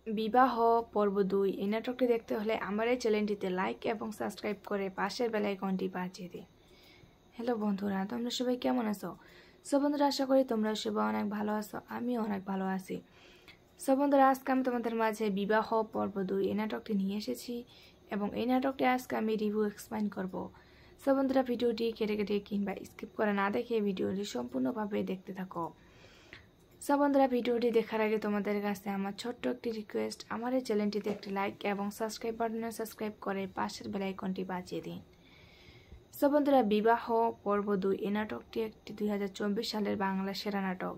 বিবাহ পর্ব ২ এই নাটকটি দেখতে হলে আমার এই চ্যানেলটিতে লাইক এবং সাবস্ক্রাইব করে পাশের বেল আইকনটি বাজিয়ে দিন। হ্যালো বন্ধুরা, তোমরা সবাই কেমন আছো? বন্ধুরা, আশা করি তোমরা সবাই অনেক ভালো আছো, আমিও অনেক ভালো আছি। বন্ধুরা, আজকে আমি তোমাদের মাঝে বিবাহ পর্ব ২ এই নাটকটি নিয়ে এসেছি এবং এই নাটকটি আজকে আমি রিভিউ এক্সপ্লেইন করব। বন্ধুরা, ভিডিওটি কেটে কেটে কিংবা স্কিপ করে না দেখে ভিডিওটি সম্পূর্ণভাবে দেখতে থাকো। বন্ধুরা, ভিডিওটি দেখার আগে তোমাদের কাছে আমার ছোট্ট একটি রিকোয়েস্ট, আমার এই চ্যানেলটিতে একটি লাইক এবং সাবস্ক্রাইব বাটনে সাবস্ক্রাইব করে পাশের বেল আইকনটি বাজিয়ে দিন। বন্ধুরা, বিবাহ পর্ব ২ এই নাটকটি একটি 2024 সালের বাংলা সেরা নাটক।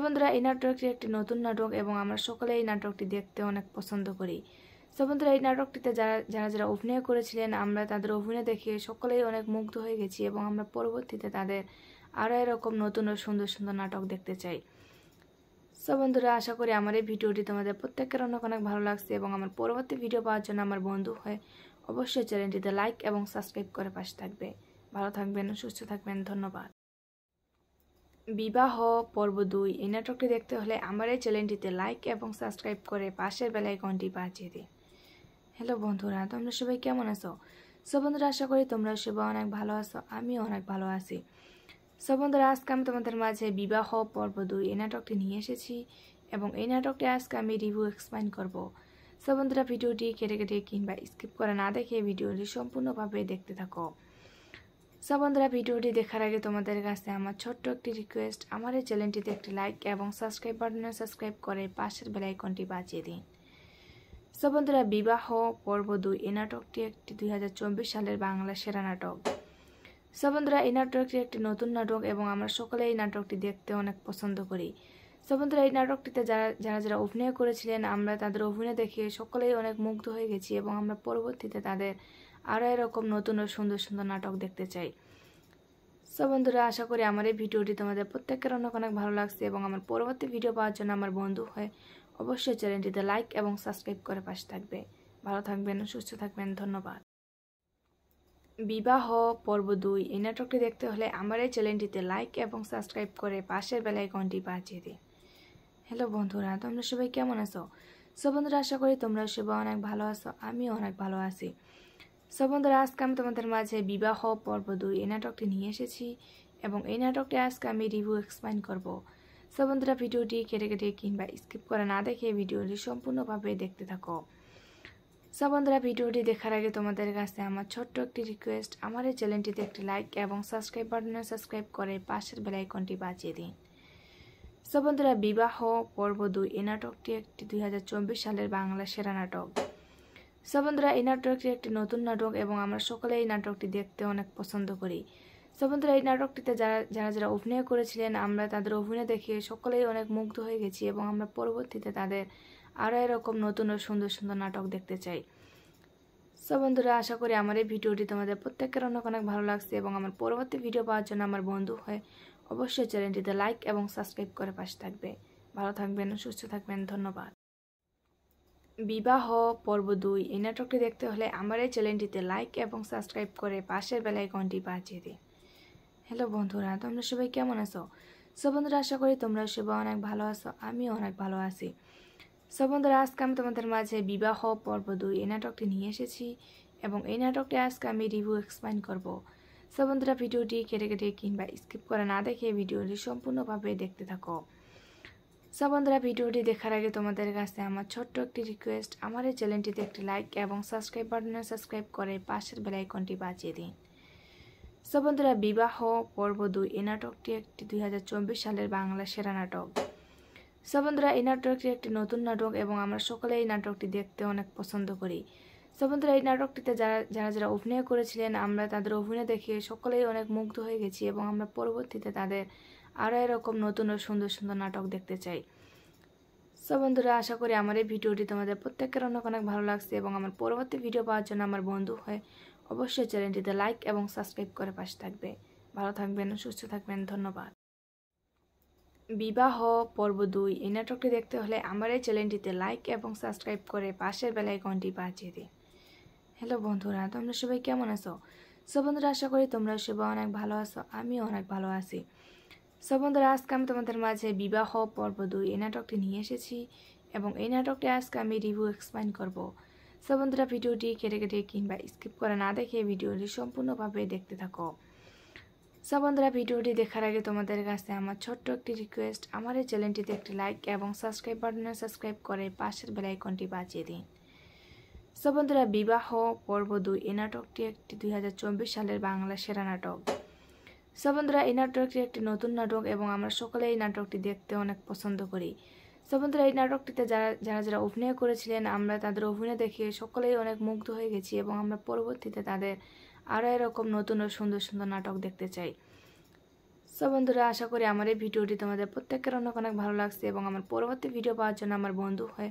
বন্ধুরা, এই নাটকটি একটি নতুন নাটক এবং আমরা সকলে এই নাটকটি দেখতে অনেক পছন্দ করি। বন্ধুরা, এই নাটকটিতে যারা অভিনয় করেছিলেন আমরা তাদের অভিনয় দেখে সকলেই অনেক মুগ্ধ হয়ে গেছি এবং আমরা পরবর্তীতে তাদের আরও এরকম নতুন ও সুন্দর সুন্দর নাটক দেখতে চাই। বন্ধুরা, আশা করি আমার এই ভিডিওটি তোমাদের প্রত্যেকের অনেক অনেক ভালো লাগছে এবং আমার পরবর্তী ভিডিও পাওয়ার জন্য আমার বন্ধু হয়ে অবশ্যই চ্যানেলটিতে লাইক এবং সাবস্ক্রাইব করে পাশে থাকবে। ভালো থাকবেন, সুস্থ থাকবেন, ধন্যবাদ। বিবাহ পর্ব ২ এই নাটকটি দেখতে হলে আমার এই চ্যানেলটিতে লাইক এবং সাবস্ক্রাইব করে পাশের বেল আইকনটি বাজিয়ে দিন। হ্যালো বন্ধুরা, তোমরা সবাই কেমন আছো? বন্ধুরা, আশা করি তোমরা সবাই অনেক ভালো আছো, আমিও অনেক ভালো আছি। বন্ধুরা, আজকে আমি তোমাদের মাঝে বিবাহ পর্ব ২ এই নাটকটি নিয়ে এসেছি এবং এই নাটকটি আজকে আমি রিভিউ এক্সপ্লেইন করব। বন্ধুরা, ভিডিওটি কেটে কেটে কিংবা স্কিপ করে না দেখে ভিডিওটি সম্পূর্ণভাবে দেখতে থাকো। বন্ধুরা, ভিডিওটি দেখার আগে তোমাদের কাছে আমার ছোট্ট একটি রিকোয়েস্ট, আমার এই চ্যানেলটিতে একটি লাইক এবং সাবস্ক্রাইব বাটনে সাবস্ক্রাইব করে পাশের বেল আইকনটি বাজিয়ে দিন। বন্ধুরা, বিবাহ পর্ব ২ এই নাটকটি একটি 2024 সালের বাংলা সেরা নাটক। বন্ধুরা, এই নাটকটি একটি নতুন নাটক এবং আমরা সকলে এই নাটকটি দেখতে অনেক পছন্দ করি। বন্ধুরা, এই নাটকটিতে যারা অভিনয় করেছিলেন আমরা তাদের অভিনয় দেখে সকলেই অনেক মুগ্ধ হয়ে গেছি এবং আমরা পরবর্তীতে তাদের আরও এরকম নতুন ও সুন্দর সুন্দর নাটক দেখতে চাই। বন্ধুরা, আশা করি আমার এই ভিডিওটি তোমাদের প্রত্যেকের অনেক অনেক ভালো লাগছে এবং আমার পরবর্তী ভিডিও পাওয়ার জন্য আমার বন্ধু হয়ে অবশ্যই চ্যানেলটিতে লাইক এবং সাবস্ক্রাইব করে পাশে থাকবে। ভালো থাকবেন, সুস্থ থাকবেন, ধন্যবাদ। বিবাহ পর্ব ২ এই নাটকটি দেখতে হলে আমার এই চ্যানেলটিতে লাইক এবং সাবস্ক্রাইব করে পাশের বেল আইকনটি বাজিয়ে দিন। হ্যালো বন্ধুরা, তোমরা সবাই কেমন আছো? বন্ধুরা, আশা করি তোমরা সবাই অনেক ভালো আছো, আমিও অনেক ভালো আছি। বন্ধুরা, আজকে আমি তোমাদের মাঝে বিবাহ পর্ব ২ এই নাটকটি নিয়ে এসেছি এবং এই নাটকটি আজকে আমি রিভিউ এক্সপ্লেইন করব। বন্ধুরা, ভিডিওটি কেটে কেটে কিংবা স্কিপ করে না দেখে ভিডিওটি সম্পূর্ণভাবে দেখতে থাকো। বন্ধুরা, ভিডিওটি দেখার আগে তোমাদের কাছে আমার ছোট্ট একটি রিকোয়েস্ট, আমার এই চ্যানেলটিতে একটি লাইক এবং সাবস্ক্রাইব বাটনে সাবস্ক্রাইব করে পাশের বেল আইকনটি বাজিয়ে দিন। বন্ধুরা, বিবাহ পর্ব ২ এই নাটকটি একটি 2024 সালের বাংলা সেরা নাটক। বন্ধুরা, এই নাটকটি একটি নতুন নাটক এবং আমরা সকলে এই নাটকটি দেখতে অনেক পছন্দ করি। বন্ধুরা, এই নাটকটিতে যারা অভিনয় করেছিলেন আমরা তাদের অভিনয় দেখে সকলেই অনেক মুগ্ধ হয়ে গেছি এবং আমরা পরবর্তীতে তাদের আরও এরকম নতুন ও সুন্দর সুন্দর নাটক দেখতে চাই। বন্ধুরা, আশা করি আমার এই ভিডিওটি তোমাদের প্রত্যেকের অনেক অনেক ভালো লাগছে এবং আমার পরবর্তী ভিডিও পাওয়ার জন্য আমার বন্ধু হয়ে অবশ্যই চ্যানেলটিতে লাইক এবং সাবস্ক্রাইব করে পাশে থাকবে। ভালো থাকবেন, সুস্থ থাকবেন, ধন্যবাদ। বিবাহ পর্ব ২ এই নাটকটি দেখতে হলে আমার এই চ্যানেলটিতে লাইক এবং সাবস্ক্রাইব করে পাশের বেল আইকনটি বাজিয়ে দিন। হ্যালো বন্ধুরা, তোমরা সবাই কেমন আছো? বন্ধুরা, আশা করি তোমরা সবাই অনেক ভালো আছো, আমিও অনেক ভালো আছি। বন্ধুরা, আজকে আমি তোমাদের মাঝে বিবাহ পর্ব ২ এই নাটকটি নিয়ে এসেছি এবং এই নাটকটি আজকে আমি রিভিউ এক্সপ্লেইন করব। বন্ধুরা, ভিডিওটি কেটে কেটে কিংবা স্কিপ করে না দেখে ভিডিওটি সম্পূর্ণভাবে দেখতে থাকো। বন্ধুরা, ভিডিওটি দেখার আগে তোমাদের কাছে আমার ছোট্ট একটি রিকোয়েস্ট, আমার এই চ্যানেলটিতে একটি লাইক এবং সাবস্ক্রাইব বাটনে সাবস্ক্রাইব করে পাশের বেল আইকনটি বাজিয়ে দিন। বন্ধুরা, বিবাহ পর্ব ২ এই নাটকটি একটি 2024 সালের বাংলা সেরা নাটক। বন্ধুরা, এই নাটকটি একটি নতুন নাটক এবং আমরা সকলে এই নাটকটি দেখতে অনেক পছন্দ করি। বন্ধুরা, এই নাটকটিতে যারা অভিনয় করেছিলেন আমরা তাদের অভিনয় দেখে সকলেই অনেক মুগ্ধ হয়ে গেছি এবং আমরা পরবর্তীতে তাদের আরও এরকম নতুন ও সুন্দর সুন্দর নাটক দেখতে চাই। বন্ধুরা, আশা করি আমার এই ভিডিওটি তোমাদের প্রত্যেকের অনেক অনেক ভালো লাগছে এবং আমার পরবর্তী ভিডিও পাওয়ার জন্য আমার বন্ধু হয়ে অবশ্যই চ্যানেলটিতে লাইক এবং সাবস্ক্রাইব করে পাশে থাকবে। ভালো থাকবেন, সুস্থ থাকবেন, ধন্যবাদ। বিবাহ পর্ব ২ এই নাটকটি দেখতে হলে আমার এই চ্যানেলটিতে লাইক এবং সাবস্ক্রাইব করে পাশের বেল আইকনটি বাজিয়ে দিন। হ্যালো বন্ধুরা, তোমরা সবাই কেমন আছো? বন্ধুরা, আশা করি তোমরা সবাই অনেক ভালো আছো, আমিও অনেক ভালো আছি। বন্ধুরা, আজকে আমি তোমাদের মাঝে বিবাহ পর্ব ২ এই নাটকটি নিয়ে এসেছি এবং এই নাটকটি আজকে আমি রিভিউ এক্সপ্লেইন করব। সো বন্ধুরা ভিডিওটি কেটে কেটে কিংবা স্কিপ করে না দেখে ভিডিওটি সম্পূর্ণভাবে দেখতে থাকো। সো বন্ধুরা ভিডিওটি দেখার আগে তোমাদের কাছে আমার ছোট্ট একটি রিকোয়েস্ট, আমার এই চ্যানেলটিতে একটি লাইক এবং সাবস্ক্রাইব বাটনে সাবস্ক্রাইব করে পাশের বেল আইকনটি বাজিয়ে দিন। সো বন্ধুরা বিবাহ পর্ব 2 এই নাটকটি একটি 2024 সালের বাংলা সেরা নাটক। সো বন্ধুরা এই নাটকটি একটি নতুন নাটক এবং আমরা সকলে এই নাটকটি দেখতে অনেক পছন্দ করি। সো বন্ধুরা এই নাটকটিতে যারা অভিনয় করেছিলেন আমরা তাদের অভিনয় দেখে সকলেই অনেক মুগ্ধ হয়ে গেছি এবং আমরা পরবর্তীতে তাদের আরও এরকম নতুন ও সুন্দর সুন্দর নাটক দেখতে চাই। সো বন্ধুরা আশা করি আমার এই ভিডিওটি তোমাদের প্রত্যেকের অনেক অনেক ভালো লাগছে এবং আমার পরবর্তী ভিডিও পাওয়ার জন্য আমার বন্ধু হয়ে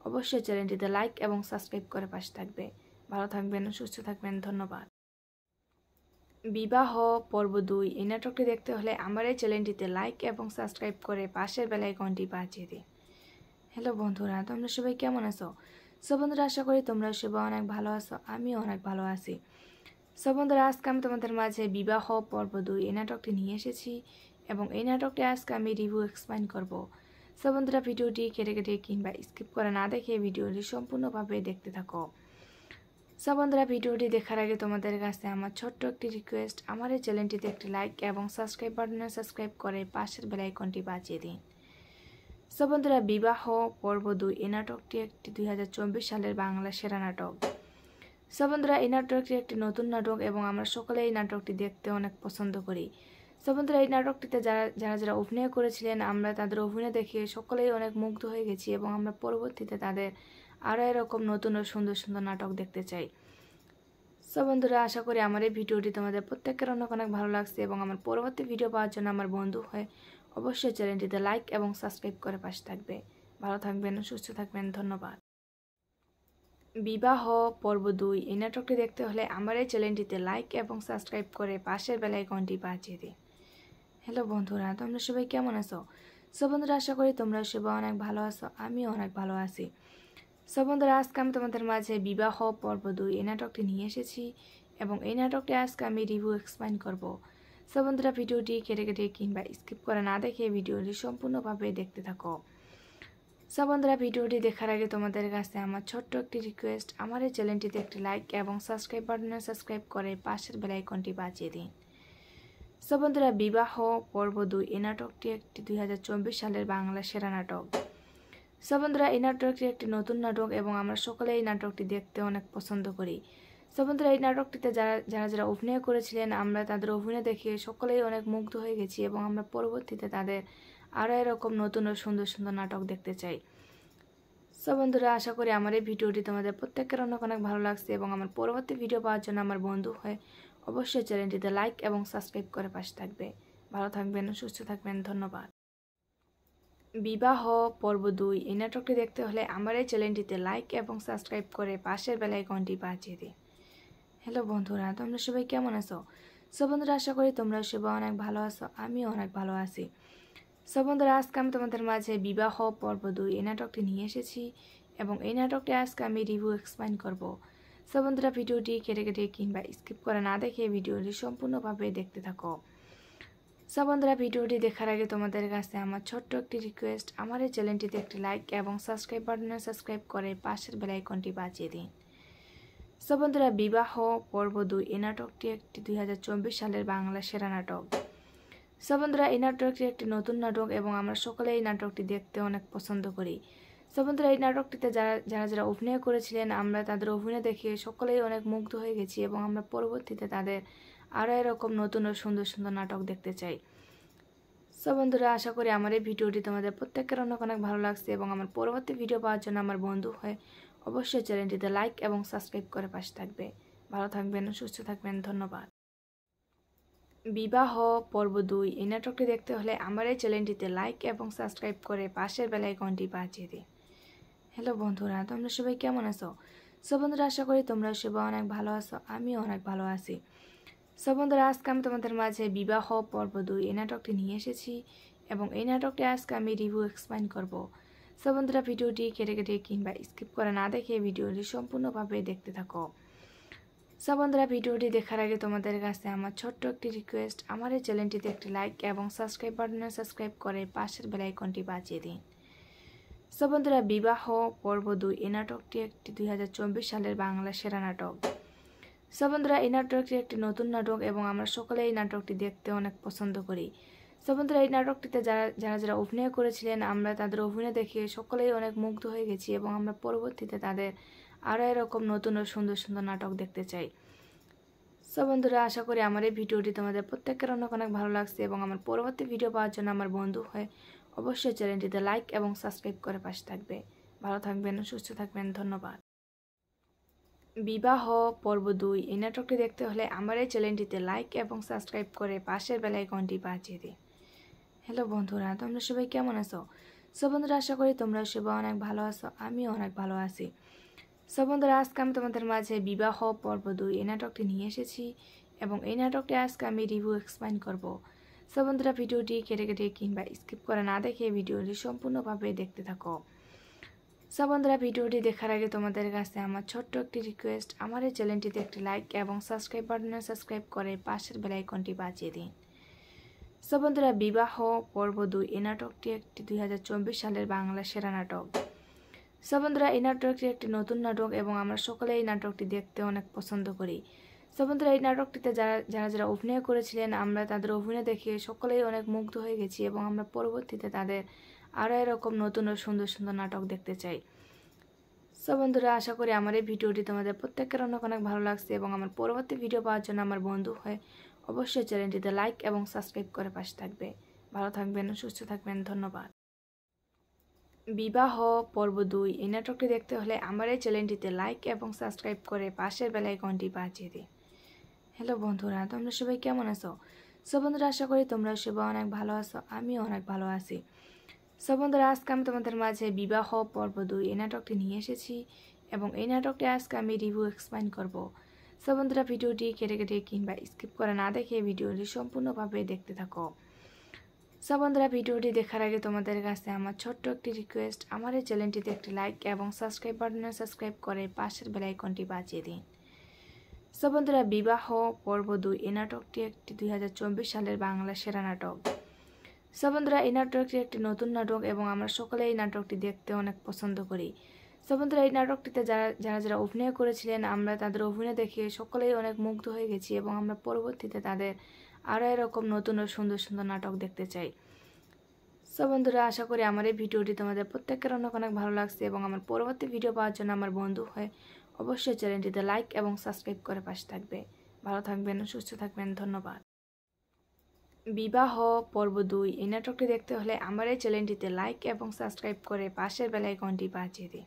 অবশ্যই চ্যানেলটিতে লাইক এবং সাবস্ক্রাইব করে পাশে থাকবে। ভালো থাকবেন, সুস্থ থাকবেন, ধন্যবাদ। বিবাহ পর্ব 2 এই নাটকটি দেখতে হলে আমার এই চ্যানেলটিতে লাইক এবং সাবস্ক্রাইব করে পাশের বেল আইকনটি বাজিয়ে দিন। হ্যালো বন্ধুরা, তোমরা সবাই কেমন আছো? সো বন্ধুরা আশা করি তোমরা সবাই অনেক ভালো আছো, আমিও অনেক ভালো আছি। সো বন্ধুরা আজকে আমি তোমাদের মাঝে বিবাহ পর্ব 2 এই নাটকটি নিয়ে এসেছি এবং এই নাটকটি আজকে আমি রিভিউ এক্সপ্লেইন করব। সো বন্ধুরা ভিডিওটি কেটে কেটে কিংবা স্কিপ করে না দেখে ভিডিওটি সম্পূর্ণভাবে দেখতে থাকো। সো বন্ধুরা ভিডিওটি দেখার আগে তোমাদের কাছে আমার ছোট্ট একটি রিকোয়েস্ট, আমার এই চ্যানেলটিতে একটি লাইক এবং সাবস্ক্রাইব বাটনে সাবস্ক্রাইব করে পাশের বেল আইকনটি বাজিয়ে দিন। সো বন্ধুরা বিবাহ পর্ব 2 এই নাটকটি একটি 2024 সালের বাংলা সেরা নাটক। সো বন্ধুরা এই নাটকটি একটি নতুন নাটক এবং আমরা সকলে এই নাটকটি দেখতে অনেক পছন্দ করি। সো বন্ধুরা এই নাটকটিতে যারা অভিনয় করেছিলেন আমরা তাদের অভিনয় দেখে সকলেই অনেক মুগ্ধ হয়ে গেছি এবং আমরা পরবর্তীতে তাদের আরও এরকম নতুন ও সুন্দর সুন্দর নাটক দেখতে চাই। সো বন্ধুরা আশা করি আমার এই ভিডিওটি তোমাদের প্রত্যেকের অনেক অনেক ভালো লাগছে এবং আমার পরবর্তী ভিডিও পাওয়ার জন্য আমার বন্ধু হয়ে অবশ্যই চ্যানেলটিতে লাইক এবং সাবস্ক্রাইব করে পাশে থাকবে। ভালো থাকবেন, সুস্থ থাকবেন, ধন্যবাদ। বিবাহ পর্ব 2 এই নাটকটি দেখতে হলে আমার এই চ্যানেলটিতে লাইক এবং সাবস্ক্রাইব করে পাশের বেল আইকনটি বাজিয়ে দিন। হ্যালো বন্ধুরা, তোমরা সবাই কেমন আছো? সো বন্ধুরা আশা করি তোমরা সবাই অনেক ভালো আছো, আমিও অনেক ভালো আছি। সো বন্ধুরা আজকে আমি তোমাদের মাঝে বিবাহ পর্ব 2 এই নাটকটি নিয়ে এসেছি এবং এই নাটকটি আজকে আমি রিভিউ এক্সপ্লেইন করব। সো বন্ধুরা ভিডিওটি কেটে কেটে কিংবা স্কিপ করে না দেখে ভিডিওটি সম্পূর্ণভাবে দেখতে থাকো। সো বন্ধুরা ভিডিওটি দেখার আগে তোমাদের কাছে আমার ছোট্ট একটি রিকোয়েস্ট, আমার এই চ্যানেলটিতে একটি লাইক এবং সাবস্ক্রাইব বাটনে সাবস্ক্রাইব করে পাশের বেল আইকনটি বাজিয়ে দিন। সো বন্ধুরা বিবাহ পর্ব 2 এই নাটকটি একটি 2024 সালের বাংলা সেরা নাটক। সো বন্ধুরা এই নাটকটি একটি নতুন নাটক এবং আমরা সকলে এই নাটকটি দেখতে অনেক পছন্দ করি। সো বন্ধুরা এই নাটকটিতে যারা অভিনয় করেছিলেন আমরা তাদের অভিনয় দেখে সকলেই অনেক মুগ্ধ হয়ে গেছি এবং আমরা পরবর্তীতে তাদের আরও এরকম নতুন ও সুন্দর সুন্দর নাটক দেখতে চাই। সো বন্ধুরা আশা করি আমার এই ভিডিওটি তোমাদের প্রত্যেকের অনেক অনেক ভালো লাগছে এবং আমার পরবর্তী ভিডিও পাওয়ার জন্য আমার বন্ধু হয়ে অবশ্যই চ্যানেলটিতে লাইক এবং সাবস্ক্রাইব করে পাশে থাকবে। ভালো থাকবেন, সুস্থ থাকবেন, ধন্যবাদ। বিবাহ পর্ব 2 এই নাটকটি দেখতে হলে আমার এই চ্যানেলটিতে লাইক এবং সাবস্ক্রাইব করে পাশের বেল আইকনটি বাজিয়ে দিন। হ্যালো বন্ধুরা, তোমরা সবাই কেমন আছো? সো বন্ধুরা আশা করি তোমরা সবাই অনেক ভালো আছো, আমিও অনেক ভালো আছি। সো বন্ধুরা আজকে আমি তোমাদের মাঝে বিবাহ পর্ব 2 এই নাটকটি নিয়ে এসেছি এবং এই নাটকটি আজকে আমি রিভিউ এক্সপ্লেইন করব। সো বন্ধুরা ভিডিওটি কেটে কেটে কিংবা স্কিপ করে না দেখে ভিডিওটি সম্পূর্ণভাবে দেখতে থাকো। সো বন্ধুরা ভিডিওটি দেখার আগে তোমাদের কাছে আমার ছোট্ট একটি রিকোয়েস্ট, আমার এই চ্যানেলটিতে একটি লাইক এবং সাবস্ক্রাইব বাটনে সাবস্ক্রাইব করে পাশের বেল আইকনটি বাজিয়ে দিন। সো বন্ধুরা বিবাহ পর্ব 2 এই নাটকটি একটি 2024 সালের বাংলা সেরা নাটক। সো বন্ধুরা এই নাটকটি একটি নতুন নাটক এবং আমরা সকলে এই নাটকটি দেখতে অনেক পছন্দ করি। সো বন্ধুরা এই নাটকটিতে যারা অভিনয় করেছিলেন আমরা তাদের অভিনয় দেখে সকলেই অনেক মুগ্ধ হয়ে গেছি এবং আমরা পরবর্তীতে তাদের আরও এরকম নতুন ও সুন্দর সুন্দর নাটক দেখতে চাই। সো বন্ধুরা আশা করি আমার এই ভিডিওটি তোমাদের প্রত্যেকের অনেক অনেক ভালো লাগছে এবং আমার পরবর্তী ভিডিও পাওয়ার জন্য আমার বন্ধু হয়ে অবশ্যই চ্যানেলটিতে লাইক এবং সাবস্ক্রাইব করে পাশে থাকবে। ভালো থাকবেন, সুস্থ থাকবেন, ধন্যবাদ। সো বন্ধুরা বিবাহ পর্ব 2 এই নাটকটি একটি 2024 সালের বাংলা সেরা নাটক। সো বন্ধুরা এই নাটকটি একটি নতুন নাটক এবং আমরা সকলে এই নাটকটি দেখতে অনেক পছন্দ করি। সো বন্ধুরা এই নাটকটিতে যারা অভিনয় করেছিলেন আমরা তাদের অভিনয় দেখে সকলেই অনেক মুগ্ধ হয়ে গেছি এবং আমরা পরবর্তীতে তাদের আরও এরকম নতুন ও সুন্দর সুন্দর নাটক দেখতে চাই। সো বন্ধুরা আশা করি আমার এই ভিডিওটি তোমাদের প্রত্যেকের অনেক অনেক ভালো লাগছে এবং আমার পরবর্তী ভিডিও পাওয়ার জন্য আমার বন্ধু হয়ে অবশ্যই চ্যানেলটিতে লাইক এবং সাবস্ক্রাইব করে পাশে থাকবে। ভালো থাকবেন, সুস্থ থাকবেন, ধন্যবাদ। বিবাহ পর্ব 2 এই নাটকটি দেখতে হলে আমার এই চ্যানেলটিতে লাইক এবং সাবস্ক্রাইব করে পাশের বেল আইকনটি বাজিয়ে দিন। হ্যালো বন্ধুরা, তোমরা সবাই কেমন আছো? সো বন্ধুরা আশা করি তোমরা সবাই অনেক ভালো আছো, আমিও অনেক ভালো আছি। সো বন্ধুরা আজকে আমি তোমাদের মাঝে বিবাহ পর্ব 2 এই নাটকটি নিয়ে এসেছি এবং এই নাটকটি আজকে আমি রিভিউ এক্সপ্লেইন করব। সো বন্ধুরা ভিডিওটি কেটে কেটে কিংবা স্কিপ করে না দেখে ভিডিওটি সম্পূর্ণভাবে দেখতে থাকো। সো বন্ধুরা ভিডিওটি দেখার আগে তোমাদের কাছে আমার ছোট্ট একটি রিকোয়েস্ট, আমার এই চ্যানেলটিতে একটি লাইক এবং সাবস্ক্রাইব বাটনে সাবস্ক্রাইব করে পাশের বেল আইকনটি বাজিয়ে দিন। সো বন্ধুরা, বিবাহ পর্ব 2 এই নাটকটি একটি 2024 সালের বাংলা সেরা নাটক। সো বন্ধুরা, এই নাটকটি একটি নতুন নাটক এবং আমরা সকলে এই নাটকটি দেখতে অনেক পছন্দ করি। সো বন্ধুরা, এই নাটকটিতে যারা অভিনয় করেছিলেন আমরা তাদের অভিনয় দেখে সকলেই অনেক মুগ্ধ হয়ে গেছি এবং আমরা পরবর্তীতে তাদের আরও এরকম নতুন ও সুন্দর সুন্দর নাটক দেখতে চাই। সো বন্ধুরা, আশা করি আমার এই ভিডিওটি তোমাদের প্রত্যেকের অনেক অনেক ভালো লাগছে এবং আমার পরবর্তী ভিডিও পাওয়ার জন্য আমার বন্ধু হয়ে অবশ্যই চ্যানেলটিতে লাইক এবং সাবস্ক্রাইব করে পাশে থাকবে। ভালো থাকবেন, সুস্থ থাকবেন, ধন্যবাদ। বিবাহ পর্ব 2 এই নাটকটি দেখতে হলে আমার এই চ্যানেলটিতে লাইক এবং সাবস্ক্রাইব করে পাশের বেল আইকনটি বাজিয়ে দিন। হ্যালো বন্ধুরা, তোমরা সবাই কেমন আছো? সো বন্ধুরা, আশা করি তোমরা সবাই অনেক ভালো আছো, আমিও অনেক ভালো আছি। সো বন্ধুরা, আজকে আমি তোমাদের মাঝে বিবাহ পর্ব 2 এই নাটকটি নিয়ে এসেছি এবং এই নাটকটি আজকে আমি রিভিউ এক্সপ্লেইন করব। সো বন্ধুরা, ভিডিওটি কেটে কেটে কিংবা স্কিপ করে না দেখে ভিডিওটি সম্পূর্ণভাবে দেখতে থাকো। সো বন্ধুরা, ভিডিওটি দেখার আগে তোমাদের কাছে আমার ছোট্ট একটি রিকোয়েস্ট, আমার এই চ্যানেলটিতে একটি লাইক এবং সাবস্ক্রাইব বাটনে সাবস্ক্রাইব করে পাশের বেল আইকনটি বাজিয়ে দিন। সো বন্ধুরা, বিবাহ পর্ব 2 এই নাটকটি একটি 2024 সালের বাংলা সেরা নাটক। সো বন্ধুরা, এই নাটকটি একটি নতুন নাটক এবং আমরা সকলে এই নাটকটি দেখতে অনেক পছন্দ করি। সো বন্ধুরা, এই নাটকটিতে যারা অভিনয় করেছিলেন আমরা তাদের অভিনয় দেখে সকলেই অনেক মুগ্ধ হয়ে গেছি এবং আমরা পরবর্তীতে তাদের আরও এরকম নতুন ও সুন্দর সুন্দর নাটক দেখতে চাই। সো বন্ধুরা, আশা করি আমার এই ভিডিওটি তোমাদের প্রত্যেকের অনেক অনেক ভালো লাগছে এবং আমার পরবর্তী ভিডিও পাওয়ার জন্য আমার বন্ধু হয়ে অবশ্যই চ্যানেলটিতে লাইক এবং সাবস্ক্রাইব করে পাশে থাকবে। ভালো থাকবেন, সুস্থ থাকবেন, ধন্যবাদ। বিবাহ পর্ব 2 এই নাটকটি দেখতে হলে আমার এই চ্যানেলটিতে লাইক এবং সাবস্ক্রাইব করে পাশের বেল আইকনটি বাজিয়ে দিন। হ্যালো বন্ধুরা, তোমরা সবাই কেমন আছো? সো বন্ধুরা, আশা করি তোমরা সবাই অনেক ভালো আছো, আমিও অনেক ভালো আছি। সো বন্ধুরা, আজকে আমি তোমাদের মাঝে বিবাহ পর্ব 2 এই নাটকটি নিয়ে এসেছি এবং এই নাটকটি আজকে আমি রিভিউ এক্সপ্লেইন করব। সো বন্ধুরা, ভিডিওটি কেটে কেটে কিংবা স্কিপ করে না দেখে ভিডিওটি সম্পূর্ণভাবে দেখতে থাকো। সো বন্ধুরা, ভিডিওটি দেখার আগে তোমাদের কাছে আমার ছোট্ট একটি রিকোয়েস্ট, আমার এই চ্যানেলটিতে একটি লাইক এবং সাবস্ক্রাইব বাটনে সাবস্ক্রাইব করে পাশের বেল আইকনটি বাজিয়ে দিন। সো বন্ধুরা, বিবাহ পর্ব 2 এই নাটকটি একটি 2024 সালের বাংলা সেরা নাটক। সো বন্ধুরা, এই নাটকটি একটি নতুন নাটক এবং আমরা সকলে এই নাটকটি দেখতে অনেক পছন্দ করি। সো বন্ধুরা, এই নাটকটিতে যারা অভিনয় করেছিলেন আমরা তাদের অভিনয় দেখে সকলেই অনেক মুগ্ধ হয়ে গেছি এবং আমরা পরবর্তীতে তাদের আরও এরকম নতুন ও সুন্দর সুন্দর নাটক দেখতে চাই। সো বন্ধুরা, আশা করি আমার এই ভিডিওটি তোমাদের প্রত্যেকের অনেক অনেক ভালো লাগছে এবং আমার পরবর্তী ভিডিও পাওয়ার জন্য আমার বন্ধু হয়ে অবশ্যই চ্যানেলটিতে লাইক এবং সাবস্ক্রাইব করে পাশে থাকবে। ভালো থাকবেন, সুস্থ থাকবেন, ধন্যবাদ। বিবাহ পর্ব 2 এই নাটকটি দেখতে হলে আমার এই চ্যানেলটিতে লাইক এবং সাবস্ক্রাইব করে পাশের বেল আইকনটি বাজিয়ে দিন।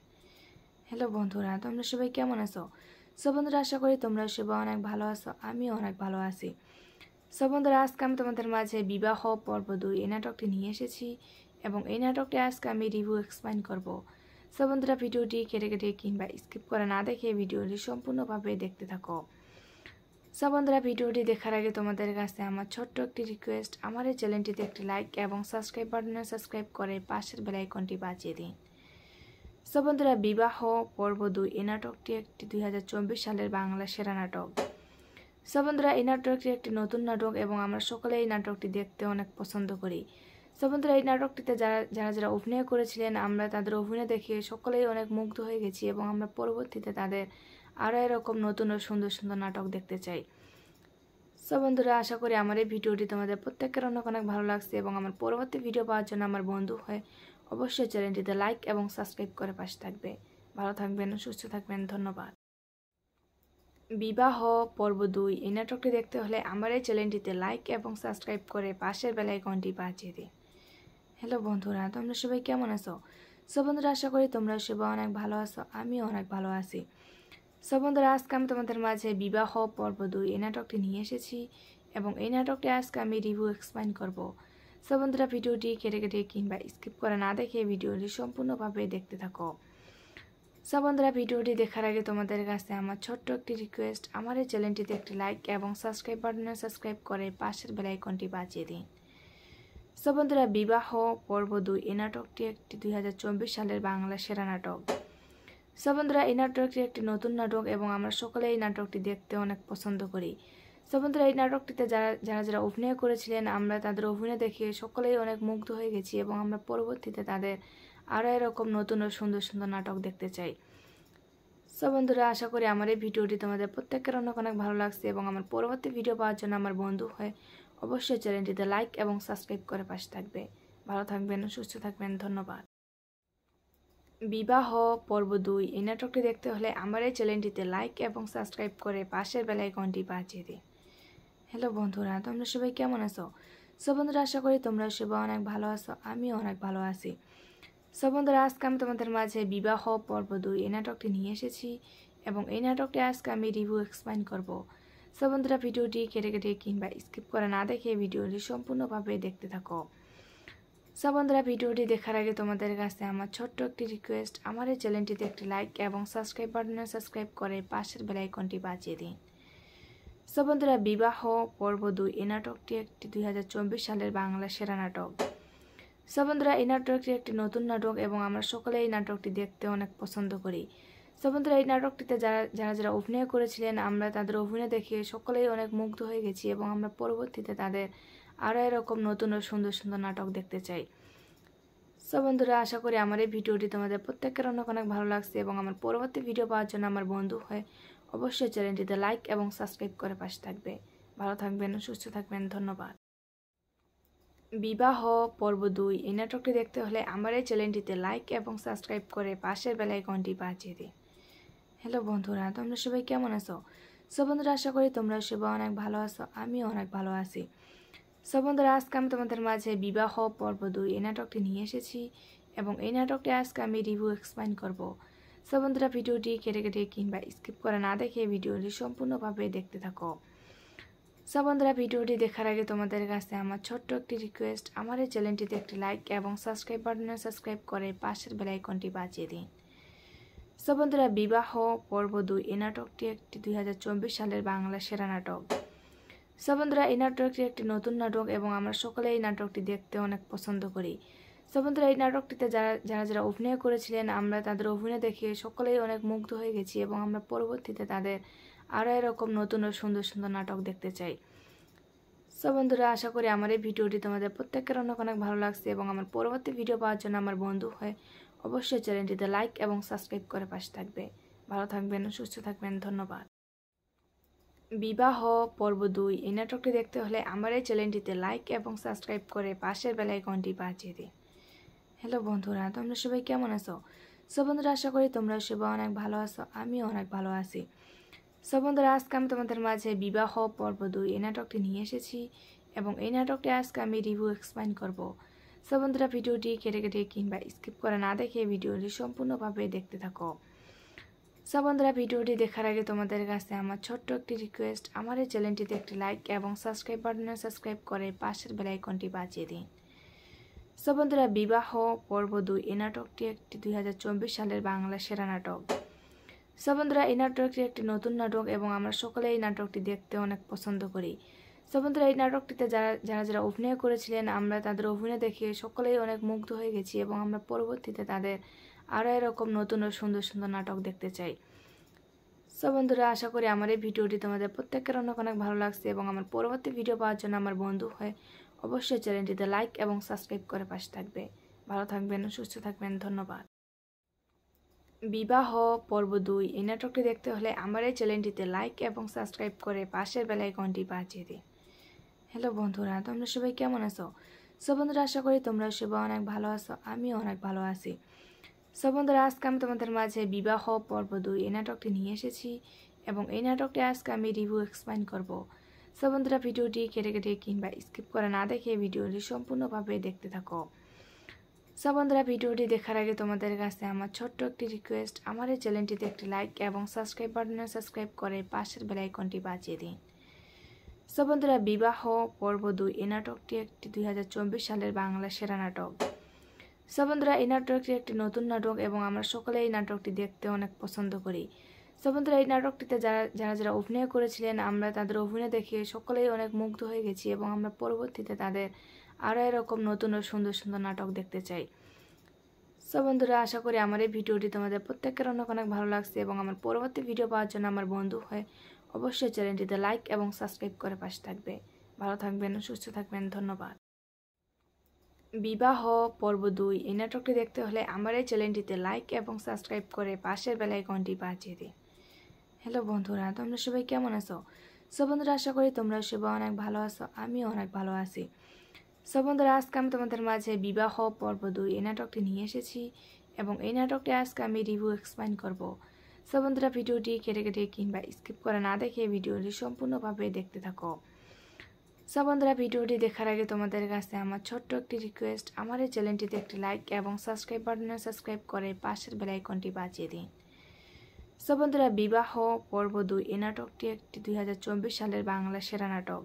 হ্যালো বন্ধুরা, তোমরা সবাই কেমন আছো? সো বন্ধুরা, আশা করি তোমরা সবাই অনেক ভালো আছো, আমিও অনেক ভালো আছি। সো বন্ধুরা, আজকে আমি তোমাদের মাঝে বিবাহ পর্ব 2 এই নাটকটি নিয়ে এসেছি এবং এই নাটকটি আজকে আমি রিভিউ এক্সপ্লেইন করব। সো বন্ধুরা, ভিডিওটি কেটে কেটে কিংবা স্কিপ করে না দেখে ভিডিওটি সম্পূর্ণভাবে দেখতে থাকো। সো বন্ধুরা, ভিডিওটি দেখার আগে তোমাদের কাছে আমার ছোট্ট একটি রিকোয়েস্ট, আমার এই চ্যানেলটিতে একটি লাইক এবং সাবস্ক্রাইব বাটনে সাবস্ক্রাইব করে পাশের বেল আইকনটি বাজিয়ে দিন। সো বন্ধুরা, বিবাহ পর্ব 2 এই নাটকটি একটি 2024 সালের বাংলা সেরা নাটক। সো বন্ধুরা, এই নাটকটি একটি নতুন নাটক এবং আমরা সকলে এই নাটকটি দেখতে অনেক পছন্দ করি। সো বন্ধুরা, এই নাটকটিতে যারা অভিনয় করেছিলেন আমরা তাদের অভিনয় দেখে সকলেই অনেক মুগ্ধ হয়ে গেছি এবং আমরা পরবর্তীতে তাদের আরও এরকম নতুন ও সুন্দর সুন্দর নাটক দেখতে চাই। সো বন্ধুরা, আশা করি আমার এই ভিডিওটি তোমাদের প্রত্যেকের অনেক অনেক ভালো লাগছে এবং আমার পরবর্তী ভিডিও পাওয়ার জন্য আমার বন্ধু হয়ে অবশ্যই চ্যানেলটিতে লাইক এবং সাবস্ক্রাইব করে পাশে থাকবে। ভালো থাকবেন, সুস্থ থাকবেন, ধন্যবাদ। বিবাহ পর্ব 2 এই নাটকটি দেখতে হলে আমার এই চ্যানেলটিতে লাইক এবং সাবস্ক্রাইব করে পাশের বেল আইকনটি বাজিয়ে দিন। হ্যালো বন্ধুরা, তোমরা সবাই কেমন আছো? সো বন্ধুরা, আশা করি তোমরা সবাই অনেক ভালো আছো, আমিও অনেক ভালো আছি। সো বন্ধুরা, আজকে আমি তোমাদের মাঝে বিবাহ পর্ব 2 এই নাটকটি নিয়ে এসেছি এবং এই নাটকটি আজকে আমি রিভিউ এক্সপ্লেইন করব। সো বন্ধুরা, ভিডিওটি কেটে কেটে কিংবা স্কিপ করে না দেখে ভিডিওটি সম্পূর্ণভাবে দেখতে থাকো। সো বন্ধুরা, ভিডিওটি দেখার আগে তোমাদের কাছে আমার ছোট্ট একটি রিকোয়েস্ট, আমার এই চ্যানেলটিতে একটি লাইক এবং সাবস্ক্রাইব বাটনে সাবস্ক্রাইব করে পাশের বেল আইকনটি বাজিয়ে দিন। সো বন্ধুরা, বিবাহ পর্ব 2 এই নাটকটি একটি 2024 সালের বাংলা সেরা নাটক। সো বন্ধুরা, এই নাটকটি একটি নতুন নাটক এবং আমরা সকলে এই নাটকটি দেখতে অনেক পছন্দ করি। সো বন্ধুরা, এই নাটকটিতে যারা অভিনয় করেছিলেন আমরা তাদের অভিনয় দেখে সকলেই অনেক মুগ্ধ হয়ে গেছি এবং আমরা পরবর্তীতে তাদের আরও এরকম নতুন ও সুন্দর সুন্দর নাটক দেখতে চাই। সো বন্ধুরা, আশা করি আমার এই ভিডিওটি তোমাদের প্রত্যেকের অনেক অনেক ভালো লাগছে এবং আমার পরবর্তী ভিডিও পাওয়ার জন্য আমার বন্ধু হয়ে অবশ্যই চ্যানেলটিতে লাইক এবং সাবস্ক্রাইব করে পাশে থাকবে। ভালো থাকবেন, সুস্থ থাকবেন, ধন্যবাদ। বিবাহ পর্ব 2 এই নাটকটি দেখতে হলে আমার এই চ্যানেলটিতে লাইক এবং সাবস্ক্রাইব করে পাশের বেল আইকনটি বাজিয়ে দিন। হ্যালো বন্ধুরা, তোমরা সবাই কেমন আছো? সো বন্ধুরা, আশা করি তোমরা সবাই অনেক ভালো আছো, আমিও অনেক ভালো আছি। সো বন্ধুরা, আজকে আমি তোমাদের মাঝে বিবাহ পর্ব 2 এই নাটকটি নিয়ে এসেছি এবং এই নাটকটি আজকে আমি রিভিউ এক্সপ্লেইন করব। সো বন্ধুরা, ভিডিওটি কেটে কেটে কিংবা স্কিপ করে না দেখে ভিডিওটি সম্পূর্ণভাবে দেখতে থাকো। সো বন্ধুরা, ভিডিওটি দেখার আগে তোমাদের কাছে আমার ছোট্ট একটি রিকোয়েস্ট, আমার এই চ্যানেলটিতে একটি লাইক এবং সাবস্ক্রাইব বাটনে সাবস্ক্রাইব করে পাশের বেল আইকনটি বাজিয়ে দিন। সো বন্ধুরা, বিবাহ পর্ব 2 এই নাটকটি একটি 2024 সালের বাংলা সেরা নাটক। সো বন্ধুরা, এই নাটকটি একটি নতুন নাটক এবং আমরা সকলে এই নাটকটি দেখতে অনেক পছন্দ করি। সো বন্ধুরা, এই নাটকটিতে যারা অভিনয় করেছিলেন আমরা তাদের অভিনয় দেখে সকলেই অনেক মুগ্ধ হয়ে গেছি এবং আমরা পরবর্তীতে তাদের আরও এরকম নতুন ও সুন্দর সুন্দর নাটক দেখতে চাই। সো বন্ধুরা, আশা করি আমার এই ভিডিওটি তোমাদের প্রত্যেকের অনেক অনেক ভালো লাগছে এবং আমার পরবর্তী ভিডিও পাওয়ার জন্য আমার বন্ধু হয়ে অবশ্যই চ্যানেলটিতে লাইক এবং সাবস্ক্রাইব করে পাশে থাকবে। ভালো থাকবেন, সুস্থ থাকবেন, ধন্যবাদ। বিবাহ পর্ব 2 এই নাটকটি দেখতে হলে আমার এই চ্যানেলটিতে লাইক এবং সাবস্ক্রাইব করে পাশের বেল আইকনটি বাজিয়ে দিন। হ্যালো বন্ধুরা, তোমরা সবাই কেমন আছো? সো বন্ধুরা, আশা করি তোমরা সবাই অনেক ভালো আছো, আমিও অনেক ভালো আছি। সো বন্ধুরা, আজকে আমি তোমাদের মাঝে বিবাহ পর্ব 2 এই নাটকটি নিয়ে এসেছি এবং এই নাটকটি আজকে আমি রিভিউ এক্সপ্লেইন করব। সো বন্ধুরা, ভিডিওটি কেটে কেটে কিংবা স্কিপ করে না দেখে ভিডিওটি সম্পূর্ণভাবে দেখতে থাকো। সো বন্ধুরা, ভিডিওটি দেখার আগে তোমাদের কাছে আমার ছোট্ট একটি রিকোয়েস্ট, আমার এই চ্যানেলটিতে একটি লাইক এবং সাবস্ক্রাইব বাটনে সাবস্ক্রাইব করে পাশের বেল আইকনটি বাজিয়ে দিন। সো বন্ধুরা, বিবাহ পর্ব 2 এই নাটকটি একটি 2024 সালের বাংলা সেরা নাটক। সো বন্ধুরা, এই নাটকটি একটি নতুন নাটক এবং আমরা সকলে এই নাটকটি দেখতে অনেক পছন্দ করি। সো বন্ধুরা, এই নাটকটিতে যারা অভিনয় করেছিলেন আমরা তাদের অভিনয় দেখে সকলেই অনেক মুগ্ধ হয়ে গেছি এবং আমরা পরবর্তীতে তাদের আরও এরকম নতুন ও সুন্দর সুন্দর নাটক দেখতে চাই। সো বন্ধুরা, আশা করি আমার এই ভিডিওটি তোমাদের প্রত্যেকের অনেক অনেক ভালো লাগছে এবং আমার পরবর্তী ভিডিও পাওয়ার জন্য আমার বন্ধু হয়ে অবশ্যই চ্যানেলটিতে লাইক এবং সাবস্ক্রাইব করে পাশে থাকবে। ভালো থাকবেন, সুস্থ থাকবেন, ধন্যবাদ। বিবাহ পর্ব 2 এই নাটকটি দেখতে হলে আমার এই চ্যানেলটিতে লাইক এবং সাবস্ক্রাইব করে পাশের বেল আইকনটি বাজিয়ে দিন। হ্যালো বন্ধুরা, তোমরা সবাই কেমন আছো? সো বন্ধুরা, আশা করি তোমরা সবাই অনেক ভালো আছো, আমিও অনেক ভালো আছি। সো বন্ধুরা, আজকে আমি তোমাদের মাঝে বিবাহ পর্ব 2 এই নাটকটি নিয়ে এসেছি এবং এই নাটকটি আজকে আমি রিভিউ এক্সপ্লেইন করব। সো বন্ধুরা, ভিডিওটি কেটে কেটে কিংবা স্কিপ করে না দেখে ভিডিওটি সম্পূর্ণভাবে দেখতে থাকো। সো বন্ধুরা, ভিডিওটি দেখার আগে তোমাদের কাছে আমার ছোট্ট একটি রিকোয়েস্ট, আমার এই চ্যানেলটিতে একটি লাইক এবং সাবস্ক্রাইব বাটনে সাবস্ক্রাইব করে পাশের বেল আইকনটি বাজিয়ে দিন। সো বন্ধুরা, বিবাহ পর্ব 2 এই নাটকটি একটি 2024 সালের বাংলা সেরা নাটক। সো বন্ধুরা, এই নাটকটি একটি নতুন নাটক এবং আমরা সকলে এই নাটকটি দেখতে অনেক পছন্দ করি। সো বন্ধুরা, এই নাটকটিতে যারা অভিনয় করেছিলেন আমরা তাদের অভিনয় দেখে সকলেই অনেক মুগ্ধ হয়ে গেছি এবং আমরা পরবর্তীতে তাদের আরও এরকম নতুন ও সুন্দর সুন্দর নাটক দেখতে চাই। সো বন্ধুরা, আশা করি আমার এই ভিডিওটি তোমাদের প্রত্যেকের অনেক অনেক ভালো লাগছে এবং আমার পরবর্তী ভিডিও পাওয়ার জন্য আমার বন্ধু হয়ে অবশ্যই চ্যানেলটিতে লাইক এবং সাবস্ক্রাইব করে পাশে থাকবে। ভালো থাকবেন, সুস্থ থাকবেন, ধন্যবাদ। বিবাহ পর্ব 2 এই নাটকটি দেখতে হলে আমার এই চ্যানেলটিতে লাইক এবং সাবস্ক্রাইব করে পাশের বেল আইকনটি বাজিয়ে দিন। হ্যালো বন্ধুরা, তোমরা সবাই কেমন আছো? সো বন্ধুরা, আশা করি তোমরা সবাই অনেক ভালো আছো, আমিও অনেক ভালো আছি। সো বন্ধুরা, আজকে আমি তোমাদের মাঝে বিবাহ পর্ব 2 এই নাটকটি নিয়ে এসেছি এবং এই নাটকটি আজকে আমি রিভিউ এক্সপ্লেইন করব। সো বন্ধুরা, ভিডিওটি কেটে কেটে কিংবা স্কিপ করে না দেখে ভিডিওটি সম্পূর্ণভাবে দেখতে থাকো। সো বন্ধুরা, ভিডিওটি দেখার আগে তোমাদের কাছে আমার ছোট্ট একটি রিকোয়েস্ট, আমার এই চ্যানেলটিতে একটি লাইক এবং সাবস্ক্রাইব বাটনে সাবস্ক্রাইব করে পাশের বেল আইকনটি বাজিয়ে দিন। সো বন্ধুরা, বিবাহ পর্ব 2 এই নাটকটি একটি 2024 সালের বাংলা সেরা নাটক। সো বন্ধুরা, এই নাটকটি একটি নতুন নাটক এবং আমরা সকলে এই নাটকটি দেখতে অনেক পছন্দ করি। সো বন্ধুরা, এই নাটকটিতে যারা অভিনয় করেছিলেন আমরা তাদের অভিনয় দেখে সকলেই অনেক মুগ্ধ হয়ে গেছি এবং আমরা পরবর্তীতে তাদের আরও এরকম নতুন ও সুন্দর সুন্দর নাটক দেখতে চাই। সো বন্ধুরা, আশা করি আমার এই ভিডিওটি তোমাদের প্রত্যেকের অনেক অনেক ভালো লাগছে এবং আমার পরবর্তী ভিডিও পাওয়ার জন্য আমার বন্ধু হয়ে অবশ্যই চ্যানেলটিতে লাইক এবং সাবস্ক্রাইব করে পাশে থাকবে। ভালো থাকবেন, সুস্থ থাকবেন, ধন্যবাদ। বিবাহ পর্ব 2 এই নাটকটি দেখতে হলে আমার এই চ্যানেলটিতে লাইক এবং সাবস্ক্রাইব করে পাশের বেল আইকনটি বাজিয়ে দিন। হ্যালো বন্ধুরা, তোমরা সবাই কেমন আছো? বন্ধুরা, আশা করি তোমরা সবাই অনেক ভালো আছো, আমিও অনেক ভালো আছি। বন্ধুরা, আজকে আমি তোমাদের মাঝে বিবাহ পর্ব 2 এই নাটকটি নিয়ে এসেছি এবং এই নাটকটি আজকে আমি রিভিউ এক্সপ্লেইন করব। বন্ধুরা, ভিডিওটি কেটে কেটে কিংবা স্কিপ করে না দেখে ভিডিওটি সম্পূর্ণভাবে দেখতে থাকো। বন্ধুরা, ভিডিওটি দেখার আগে তোমাদের কাছে আমার ছোট্ট একটি রিকোয়েস্ট, আমার এই চ্যানেলটিতে একটি লাইক এবং সাবস্ক্রাইব বাটনে সাবস্ক্রাইব করে পাশের বেল আইকনটি বাজিয়ে দিন। বন্ধুরা, বিবাহ পর্ব 2 এই নাটকটি একটি 2024 সালের বাংলা সেরা নাটক।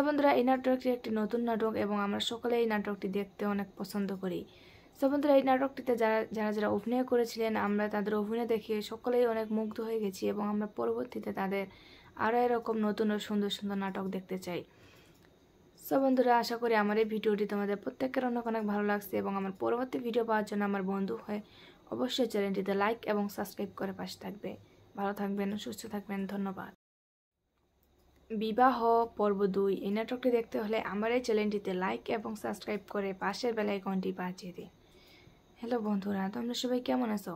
বন্ধুরা, এই নাটকটি একটি নতুন নাটক এবং আমরা সকলে এই নাটকটি দেখতে অনেক পছন্দ করি। বন্ধুরা, এই নাটকটিতে যারা অভিনয় করেছিলেন আমরা তাদের অভিনয় দেখে সকলেই অনেক মুগ্ধ হয়ে গেছি এবং আমরা পরবর্তীতে তাদের আরও এরকম নতুন ও সুন্দর সুন্দর নাটক দেখতে চাই। বন্ধুরা, আশা করি আমার এই ভিডিওটি তোমাদের প্রত্যেকের অনেক অনেক ভালো লাগছে এবং আমার পরবর্তী ভিডিও পাওয়ার জন্য আমার বন্ধু হয়ে অবশ্যই চ্যানেলটিতে লাইক এবং সাবস্ক্রাইব করে পাশে থাকবে। ভালো থাকবেন, সুস্থ থাকবেন, ধন্যবাদ। বিবাহ পর্ব 2 এই নাটকটি দেখতে হলে আমার এই চ্যানেলটিতে লাইক এবং সাবস্ক্রাইব করে পাশের বেল আইকনটি বাজিয়ে দিন। হ্যালো বন্ধুরা, তোমরা সবাই কেমন আছো?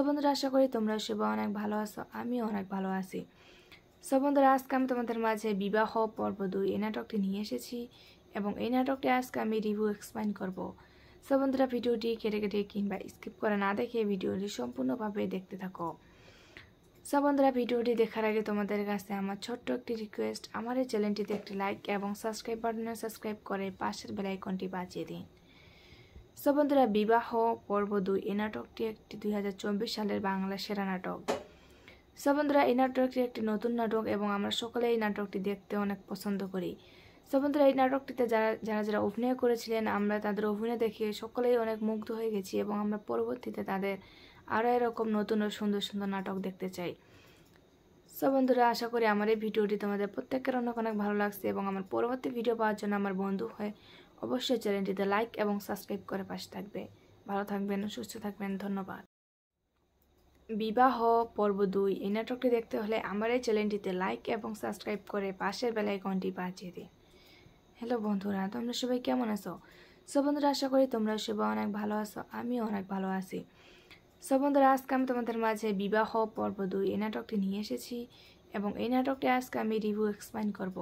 বন্ধুরা, আশা করি তোমরা সবাই অনেক ভালো আছো, আমিও অনেক ভালো আছি। বন্ধুরা, আজকে আমি তোমাদের মাঝে বিবাহ পর্ব 2 এই নাটকটি নিয়ে এসেছি এবং এই নাটকটি আজকে আমি রিভিউ এক্সপ্লেইন করব। বন্ধুরা, ভিডিওটি কেটে কেটে কিংবা স্কিপ করে না দেখে ভিডিওটি সম্পূর্ণভাবে দেখতে থাকো। বন্ধুরা, ভিডিওটি দেখার আগে তোমাদের কাছে আমার ছোট্ট একটি রিকোয়েস্ট, আমার এই চ্যানেলটিতে একটি লাইক এবং সাবস্ক্রাইব বাটনে সাবস্ক্রাইব করে পাশের বেল আইকনটি বাজিয়ে দিন। বন্ধুরা, বিবাহ পর্ব 2 এই নাটকটি একটি 2024 সালের বাংলা সেরা নাটক। বন্ধুরা, এই নাটকটি একটি নতুন নাটক এবং আমরা সকলে এই নাটকটি দেখতে অনেক পছন্দ করি। বন্ধুরা, এই নাটকটিতে যারা অভিনয় করেছিলেন আমরা তাদের অভিনয় দেখে সকলেই অনেক মুগ্ধ হয়ে গেছি এবং আমরা পরবর্তীতে তাদের আরও এরকম নতুন ও সুন্দর সুন্দর নাটক দেখতে চাই। বন্ধুরা, আশা করি আমার এই ভিডিওটি তোমাদের প্রত্যেকের অনেক অনেক ভালো লাগছে এবং আমার পরবর্তী ভিডিও পাওয়ার জন্য আমার বন্ধু হয়ে অবশ্যই চ্যানেলটিতে লাইক এবং সাবস্ক্রাইব করে পাশে থাকবে। ভালো থাকবেন, সুস্থ থাকবেন, ধন্যবাদ। বিবাহ পর্ব 2 এই নাটকটি দেখতে হলে আমার এই চ্যানেলটিতে লাইক এবং সাবস্ক্রাইব করে পাশের বেল আইকনটি বাজিয়ে দিন। হ্যালো বন্ধুরা, তোমরা সবাই কেমন আছো? বন্ধুরা, আশা করি তোমরা সবাই অনেক ভালো আছো, আমিও অনেক ভালো আছি। বন্ধুরা, আজকে আমি তোমাদের মাঝে বিবাহ পর্ব 2 এই নাটকটি নিয়ে এসেছি এবং এই নাটকটি আজকে আমি রিভিউ এক্সপ্লেইন করব।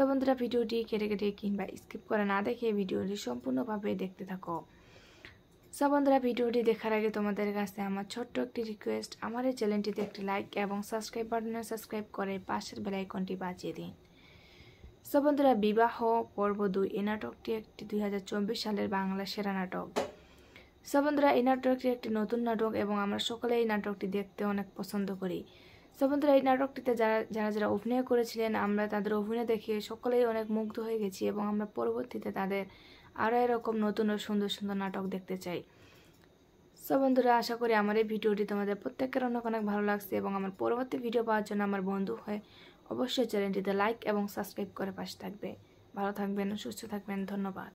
বন্ধুরা, ভিডিওটি কেটে কেটে কিংবা স্কিপ করে না দেখে ভিডিওটি সম্পূর্ণভাবে দেখতে থাকো। বন্ধুরা, ভিডিওটি দেখার আগে তোমাদের কাছে আমার ছোট্ট একটি রিকোয়েস্ট, আমার এই চ্যানেলটিতে একটি লাইক এবং সাবস্ক্রাইব বাটনে সাবস্ক্রাইব করে পাশের বেল আইকনটি বাজিয়ে দিন। বন্ধুরা, বিবাহ পর্ব 2 এই নাটকটি একটি 2024 সালের বাংলা সেরা নাটক। বন্ধুরা, এই নাটকটি একটি নতুন নাটক এবং আমরা সকলে এই নাটকটি দেখতে অনেক পছন্দ করি। বন্ধুরা, এই নাটকটিতে যারা অভিনয় করেছিলেন আমরা তাদের অভিনয় দেখে সকলেই অনেক মুগ্ধ হয়ে গেছি এবং আমরা পরবর্তীতে তাদের আরও এরকম নতুন ও সুন্দর সুন্দর নাটক দেখতে চাই। বন্ধুরা, আশা করি আমার এই ভিডিওটি তোমাদের প্রত্যেকের অনেক অনেক ভালো লাগছে এবং আমার পরবর্তী ভিডিও পাওয়ার জন্য আমার বন্ধু হয়ে অবশ্যই চ্যানেলটিতে লাইক এবং সাবস্ক্রাইব করে পাশে থাকবে। ভালো থাকবেন, সুস্থ থাকবেন, ধন্যবাদ।